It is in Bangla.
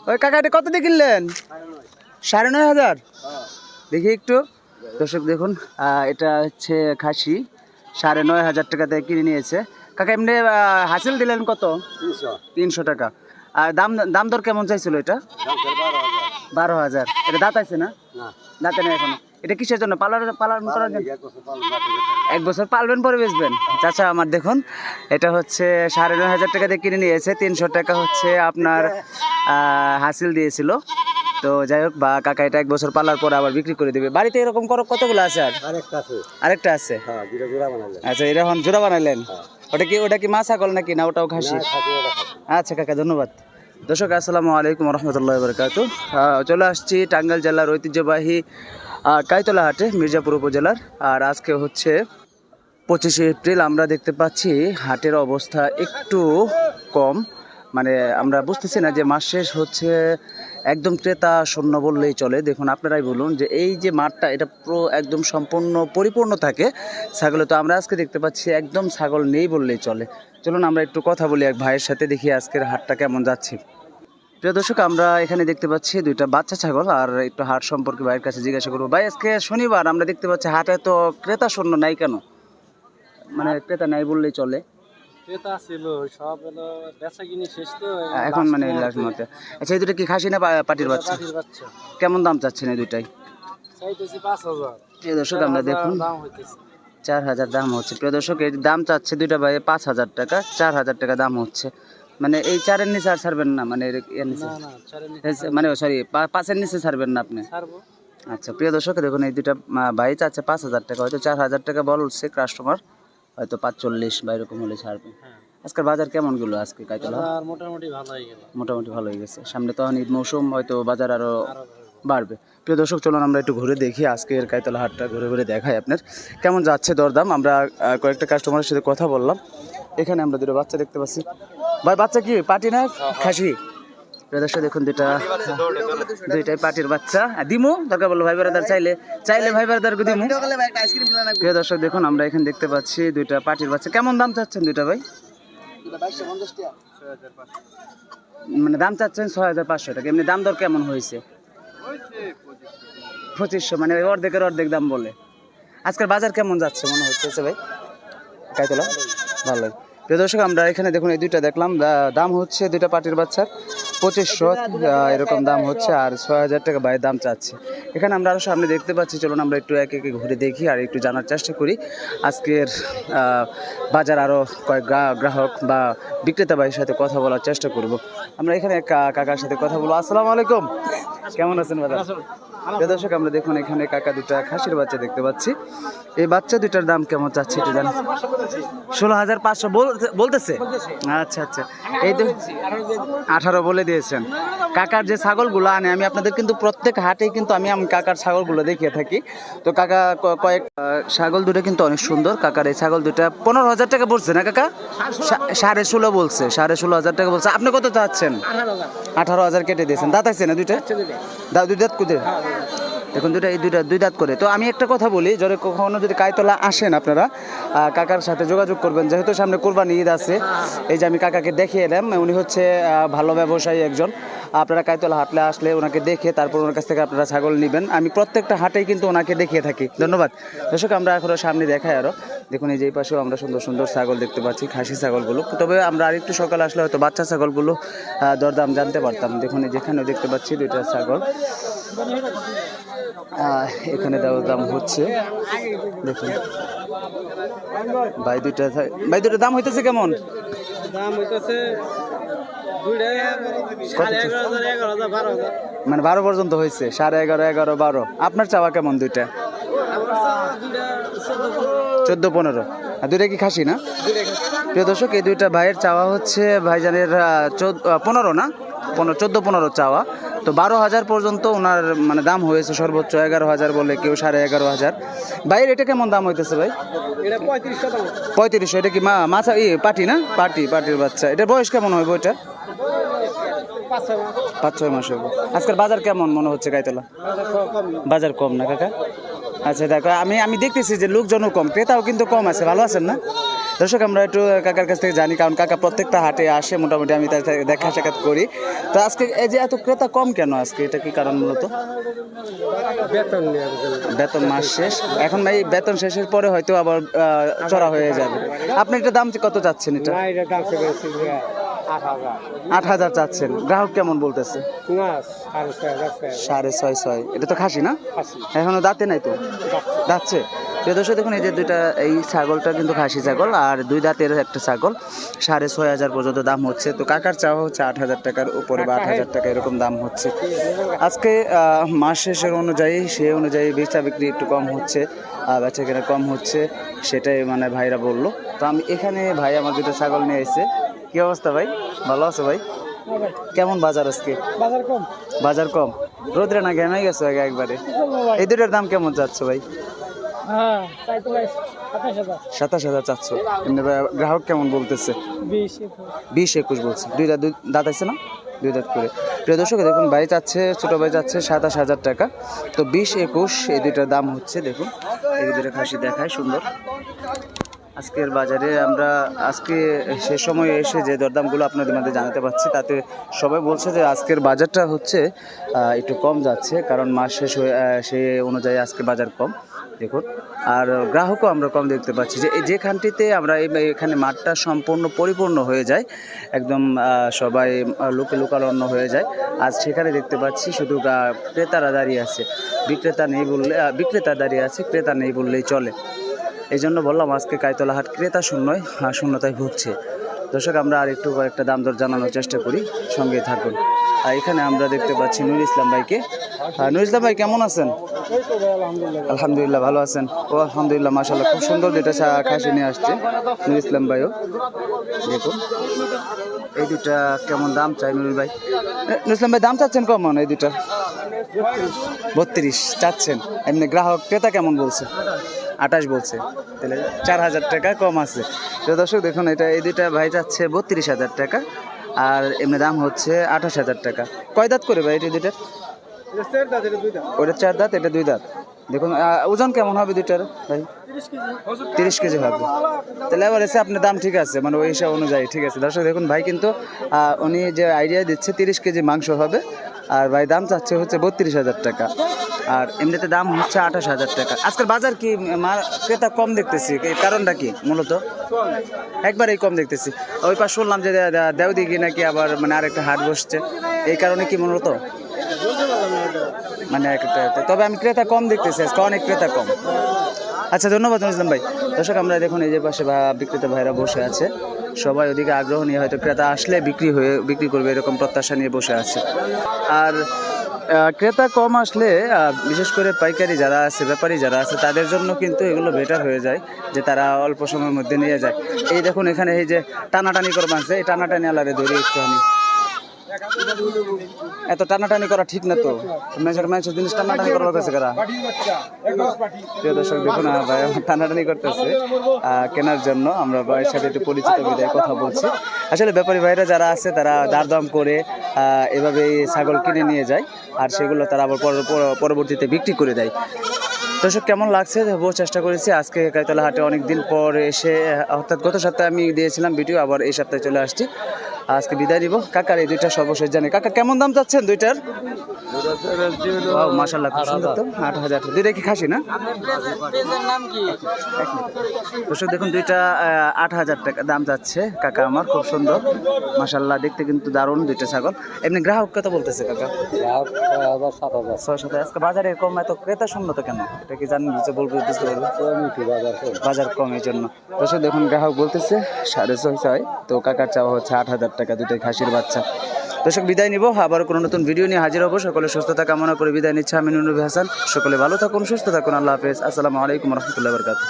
ওই কাকা এটা কত দিয়ে কিনলেন? 9,500। দেখি একটু দর্শক দেখুন, এটা হচ্ছে খাসি 9,500 টাকা দিয়ে কিনে নিয়েছে কাকা। এমনি হাসিল দিলেন কত? 300 টাকা। আর দাম দাম দর কেমন চাইছিল এটা? 12,000। এটা দাঁত আছে না? দাঁতে নেই এখনো। এটা কিসের জন্য? পালন করার জন্য? 1 বছর পালবেন পরে বেচবেন। চাচা আমার দেখুন, এটা হচ্ছে 9,500 টাকা দিয়ে কিনে নিয়েছে। 300 টাকা হচ্ছে আপনার হাসিল দিয়েছিল। তো যাই হোক, বা কাকা এটা 1 বছর পালার পর আবার বিক্রি করে দিবে। বাড়িতে এরকম কতগুলো আছে? আর আরেকটা আছে। আচ্ছা, এটা এখন জোড়া বানাইলেন? ওটা কি মা ছাগল নাকি না ওটাও খাসি? আচ্ছা কাকা, ধন্যবাদ। দর্শক আসসালামু আলাইকুম রহমতুল্লাহি বারাকাতুহু। চলে আসছি টাঙ্গাইল জেলার ঐতিহ্যবাহী কাইতলা হাটে, মির্জাপুর উপজেলার। আর আজকে হচ্ছে 25শে এপ্রিল। আমরা দেখতে পাচ্ছি হাটের অবস্থা একটু কম, মানে আমরা বুঝতেছি না যে মাস শেষ হচ্ছে, একদম ক্রেতা শূন্য বললেই চলে। দেখুন আপনারাই বলুন যে এই যে মাঠটা, এটা পুরো একদম সম্পূর্ণ পরিপূর্ণ থাকে ছাগলে। তো আমরা আজকে দেখতে পাচ্ছি একদম ছাগল নেই বললেই চলে। চলুন আমরা একটু কথা বলি এক ভাইয়ের সাথে, দেখি আজকের হাটটা কেমন যাচ্ছে। প্রিয় দর্শক, আমরা এখানে দেখতে পাচ্ছি 2টা বাচ্চা ছাগল। আর একটু হাট সম্পর্কে ভাইয়ের কাছে জিজ্ঞাসা করবো। ভাই, আজকে শনিবার, আমরা দেখতে পাচ্ছি হাটে তো ক্রেতা শূন্য নাই কেন? মানে ক্রেতা নাই বললেই চলে। ক্রেতা ছিল, সব হলো বেচা কিনে শেষ তো এখন মানে লাস্ট মতে। আচ্ছা, এই দুটো কি খাসি না পাটির বাচ্চা? পাটির বাচ্চা। কেমন দাম চাচ্ছেন এই দুইটাই? চাইতেছি 5,000। প্রিয় দর্শক আমরা দেখুন, দাম হইতেছে 4,000 দাম হচ্ছে। প্রিয় দর্শক, এই দাম চাচ্ছে দুইটা ভাই 5,000 টাকা, 4,000 টাকা দাম হচ্ছে। মানে এই 4-এর নিচে আর ছাড়বেন না? মানে এর নিচে না না, চারের নিচে মানে সরি 5-এর নিচে ছাড়বেন না আপনি? ছাড়বো। আচ্ছা প্রিয় দর্শক দেখুন, এই দুইটা ভাই চাচ্ছে 5,000 টাকা, হয়তো 4,000 টাকা বলছে কাস্টমার, হয়তো 45 বা এরকম হলে ছাড়বে। আজকের বাজার কেমন গেল আজকে কাইতলা? বাজার মোটামুটি ভালো হয়ে গেল। মোটামুটি ভালো হয়ে গেছে। সামনে তো ঈদ মৌসুম, হয়তো বাজার আরো বাড়বে। প্রিয় দর্শক চলুন আমরা একটু ঘুরে দেখি আজকের কাইতলা হাটটা, ঘুরে ঘুরে দেখাই আপনার কেমন যাচ্ছে দরদাম। আমরা কয়েকটা কাস্টমারের সাথে কথা বললাম। এখানে আমরা দুটো বাচ্চা দেখতে পাচ্ছি। ভাই, বাচ্চা কি পাটি না খাসি? প্রিয় দর্শক দেখুন, দুইটাই পাটির বাচ্চা। দিমু দরকার বললো ভাই বেড়াদার, চাইলে ভাই বেড়াদারকে দিমু। প্রিয় দর্শক দেখুন, আমরা এখানে দেখতে পাচ্ছি 2টা পাটির বাচ্চা। কেমন দাম চাচ্ছেন দুইটা ভাই? মানে দাম চাচ্ছেন 6,500 টাকা। এমনি দাম দর কেমন হয়েছে? 2500, মানে অর্ধেকের অর্ধেক দাম বলে। আজকের বাজার কেমন যাচ্ছে মনে হচ্ছে ভাই কাইতলা? ভালোই। প্রিয় দর্শক আমরা এখানে দেখুন এই দুইটা দেখলাম, দাম হচ্ছে 2টা পাটির বাচ্চার 2500 এরকম দাম হচ্ছে, আর 6,000 টাকা ভাই দাম চাচ্ছে। এখানে আমরা আরও সামনে দেখতে পাচ্ছি। চলুন আমরা একটু একে একে ঘুরে দেখি আর একটু জানার চেষ্টা করি আজকের বাজার। আরও কয়েক গ্রাহক বা বিক্রেতা ভাইয়ের সাথে কথা বলার চেষ্টা করব। আমরা এখানে কাকার সাথে কথা বলবো। আসসালামু আলাইকুম, কেমন আছেন বাজার? প্রিয় দর্শক আমরা দেখুন এখানে কাকা 2টা খাসির বাচ্চা দেখতে পাচ্ছি। এই বাচ্চা 2টার দাম কেমন চাচ্ছে একটু জানেন? 16,500 বলতেছে। আচ্ছা আচ্ছা, এই 18 বলে দিয়েছেন। কাকার যে ছাগলগুলো আনে, আমি আপনাদের কিন্তু প্রত্যেক হাটেই কিন্তু আমি কাকার ছাগলগুলো দেখিয়ে থাকি। তো কাকা কয়েক ছাগল 2টা কিন্তু অনেক সুন্দর। কাকার এই ছাগল 2টা 15,000 টাকা বলছে না কাকা? 16.5 বলছে, 16,500 টাকা বলছে। আপনি কত চাচ্ছেন? 18,000 কেটে দিয়েছেন। দাঁত আছে না 2টা? দুই দাঁত করে দেখুন, দুই দাঁত করে। তো আমি একটা কথা বলি, যদি কখনো যদি কাইতলা আসেন আপনারা, কাকার সাথে যোগাযোগ করবেন, যেহেতু সামনে কোরবানি ঈদ আছে। এই যে আমি কাকাকে দেখিয়ে এলাম, উনি হচ্ছে ভালো ব্যবসায়ী একজন। আপনারা কাইতলা হাটলে আসলে ওনাকে দেখে তারপর ওনার কাছ থেকে আপনারা ছাগল নেবেন। আমি প্রত্যেকটা হাটেই কিন্তু ওনাকে দেখিয়ে থাকি। ধন্যবাদ। দর্শক আমরা এখনো সামনে দেখাই আরও। দেখুন এই যে এই পাশেও আমরা সুন্দর সুন্দর ছাগল দেখতে পাচ্ছি, খাসি ছাগলগুলো। তবে আমরা আরেকটু সকালে আসলে হয়তো বাচ্চা ছাগলগুলো দরদাম জানতে পারতাম। দেখুন যেখানেও দেখতে পাচ্ছি 2টা ছাগল, এখানে দেওয়ার দাম হচ্ছে। দেখুন ভাই 2টার দাম হইতেছে কেমন? দাম হইতেছে মানে 12 পর্যন্ত হয়েছে। 11.5, 11, 12। আপনার চাওয়া কেমন 2টা? 14-15। আর 2টা কি খাসি না? প্রিয় দর্শক এই 2টা ভাইয়ের চাওয়া হচ্ছে ভাইজানের 15 না 14-15 চাওয়া। তো 12,000 পর্যন্ত ওনার মানে দাম হয়েছে, সর্বোচ্চ 11,000 বলে, কেউ 11,500। ভাইয়ের এটা কেমন দাম হইতেছে ভাই? 3500। এটা কি মাছা পাটি না? পাটির বাচ্চা। এটার বয়স কেমন হবে ওইটা? 5-6 মাস হবে। আজকের বাজার কেমন মনে হচ্ছে কাইতলা? বাজার কম না কাকা? আচ্ছা দেখো, আমি দেখতেছি যে লোকজনও কম, ক্রেতাও কিন্তু কম আছে। ভালো আছেন না? দর্শক আমরা একটু কাকার কাছ থেকে জানি, কারণ কাকা প্রত্যেকটা হাটে আসে, মোটামুটি আমি তার সাথে দেখা সাক্ষাৎ করি। তো আজকে এই যে এত ক্রেতা কম কেন আজকে, এটা কি কারণ মূলত? বেতন নেওয়ার জন্য। বেতন মাস শেষ, এখন ভাই বেতন শেষের পরে হয়তো আবার চড়া হয়ে যাবে। আপনি এটা দাম কত চাচ্ছেন? এটা না, এটা দাম বেশি, 8,000। 8,000 চাচ্ছেন। গ্রাহক কেমন বলতেছে? না, 6,500। 6.5। এটা তো খাসি না? খাসি। এখনো দাঁতে নাই তো? দাঁতছে। প্রিয় দর্শক দেখুন, এই যে দুইটা, এই ছাগলটা কিন্তু খাসি ছাগল, আর 2 দাঁতের একটা ছাগল। 6,500 পর্যন্ত দাম হচ্ছে। তো কাকার চাওয়া হচ্ছে 8,000 টাকার উপরে বা 8,000 টাকা এরকম দাম হচ্ছে। আজকে মাস শেষের অনুযায়ী, সে অনুযায়ী বেচা বিক্রি একটু কম হচ্ছে, বেচা কেনা কম হচ্ছে, সেটাই মানে ভাইরা বললো। তো আমি এখানে, ভাই আমার দুটো ছাগল নিয়ে এসেছে। কি অবস্থা ভাই, ভালো আছো ভাই? কেমন বাজার আজকে? বাজার কম। বাজার কম, রোদ্রে না ঘেমে গেছে আগে একবারে। এই দুটোর দাম কেমন যাচ্ছে ভাই? হ্যাঁ, তাই তো ভাই 27,000। 27,000 চাচ্ছ। এমনি গ্রাহক কেমন বলতেছে? 20-21 বলছে। দাঁত আছে না? 2 দাঁত করে। প্রিয় দর্শক দেখুন, ভাই চাচ্ছে, ছোটো ভাই চাচ্ছে 27,000 টাকা। তো 20-21 এই দুইটার দাম হচ্ছে। দেখুন এই দুটো খাসি দেখায় সুন্দর। আজকের বাজারে আমরা আজকে সে সময় এসে যে দরদামগুলো আপনাদের মধ্যে জানাতে পারছি, তাতে সবাই বলছে যে আজকের বাজারটা হচ্ছে একটু কম যাচ্ছে, কারণ মাস শেষ হয়ে সে অনুযায়ী আজকে বাজার কম। দেখুন, আর গ্রাহকও আমরা কম দেখতে পাচ্ছি। যে যেখানটিতে আমরা এখানে মাঠটা সম্পূর্ণ পরিপূর্ণ হয়ে যায়, একদম সবাই লোকালন্য হয়ে যায়, আজ সেখানে দেখতে পাচ্ছি শুধু ক্রেতারা দাঁড়িয়ে আছে, বিক্রেতা দাঁড়িয়ে আছে, ক্রেতা নেই বললেই চলে। এই জন্য বললাম আজকে কাইতলা হাট ক্রেতা শূন্যতায় ভুগছে। দর্শক আমরা আর একটু কয়েকটা দাম দর জানানোর চেষ্টা করি, সঙ্গে থাকুন। আর এখানে আমরা দেখতে পাচ্ছি নুর ইসলাম ভাইকে। নুর ইসলাম ভাই কেমন আছেন? আলহামদুলিল্লাহ, ভালো আছেন? ও আলহামদুলিল্লাহ, মাশাআল্লাহ, খুব সুন্দর দুইটা খাসি নিয়ে আসছে নুর ইসলাম ভাইও। দেখুন এই দুটা কেমন দাম চাই নুর ভাই? নুর ইসলাম ভাই দাম চাচ্ছেন কেমন এই দুটা? 32 চাচ্ছেন। এমনি গ্রাহক ক্রেতা কেমন বলছে? 28 বলছে। তাহলে 4,000 টাকা কম আছে। তো দর্শক দেখুন, এই দুইটা ভাই চাচ্ছে 32,000 টাকা, আর এমনি দাম হচ্ছে 28,000 টাকা। কয় দাঁত করে ভাই এটা দুইটার? ওটা 4 দাঁত, এটা 2 দাঁত। দেখুন ওজন কেমন হবে দুইটার ভাই? 30 কেজি হবে। তাহলে এবার এসে আপনার দাম ঠিক আছে, মানে ওই হিসাব অনুযায়ী ঠিক আছে। দর্শক দেখুন, ভাই কিন্তু উনি যে আইডিয়া দিচ্ছে 30 কেজি মাংস হবে, আর ভাই দাম চাচ্ছে হচ্ছে 32,000 টাকা, আর এমনিতে দাম হচ্ছে 28,000 টাকা। আজকের বাজার কি ক্রেতা কম দেখতেছি, কারণটা কি মূলত? একবারেই কম দেখতেছি। ওই পাশ শুনলাম যে দেওদিঘি নাকি আবার মানে আরেকটা হাট বসছে, এই কারণে কি মূলত? মানে একটা, তবে আমি ক্রেতা কম দেখতেছি আজকে, অনেক ক্রেতা কম। আচ্ছা, ধন্যবাদ ইসলাম ভাই। দর্শক আমরা দেখুন এই যে পাশে বিক্রেতা ভাইরা বসে আছে, সবাই ওদিকে আগ্রহ নিয়ে হয়তো ক্রেতা আসলে বিক্রি করবে এরকম প্রত্যাশা নিয়ে বসে আছে। আর ক্রেতা কম আসলে বিশেষ করে পাইকারি যারা আছে, ব্যাপারী যারা আছে, তাদের জন্য কিন্তু এগুলো বেটার হয়ে যায়, যে তারা অল্প সময়ের মধ্যে নিয়ে যায়। এই দেখুন এখানে এই যে টানাটানি করে বাঁধছে, এই টানাটানি আলারে ধরে একটু আমি, এত টানাটানি করা ঠিক না তো, মানুষের জিনিস টানাটানি করা হতেছে কারা? প্রিয় দর্শক দেখুন, ভাই আমার টানাটানি করতেছে কেনার জন্য। আমরা ভাইয়ের সাথে একটু পরিচিত বিদায় কথা বলছি। আসলে ব্যাপারী ভাইরা যারা আছে তারা দারদাম করে এভাবে ছাগল কিনে নিয়ে যায়, আর সেগুলো তারা আবার পরবর্তীতে বিক্রি করে দেয়। দর্শক কেমন লাগছে বহু চেষ্টা করেছি আজকে কাইতলা হাটে অনেক দিন পর এসে, অর্থাৎ গত সপ্তাহে আমি দিয়েছিলাম ভিডিও, আবার এই সপ্তাহে চলে আসছি। আজকে বিদায় দিব। কাকার এই দুইটা সর্বশেষ জানি, কাকা কেমন দাম চাচ্ছেন দুইটার? মাশাআল্লাহ, খুব সুন্দর তো। 8,000। দুইটা কি খাসি না? দর্শক দেখুন, দুইটা 8,000 টাকা দাম যাচ্ছে কাকা আমার, খুব সুন্দর মাশাআল্লাহ, দেখতে কিন্তু দারুণ দুইটা ছাগল। এমনি গ্রাহক কত বলতেছে কাকা? 6,000। আজকে বাজারে কম, এত ক্রেতা শূন্য তো কেন, এটা কি জানেন? বলবো, বুঝতে পারবো বাজার কম এই জন্য। দর্শক দেখুন, গ্রাহক বলতেছে 6,500, তো কাকার চাওয়া হচ্ছে 8,000 টাকা দুটোই খাসির বাচ্চা। দর্শক বিদায় নিব, আবার কোনো নতুন ভিডিও নিয়ে হাজির হবো। সকলে সুস্থতা কামনা করে বিদায় নিচ্ছে আমি নুরনবী হাসান। সকলে ভালো থাকুন, সুস্থ থাকুন, আল্লাহ হাফেজ, আসসালামু আলাইকুম রহমতুল্লাহ বরকাতুহু।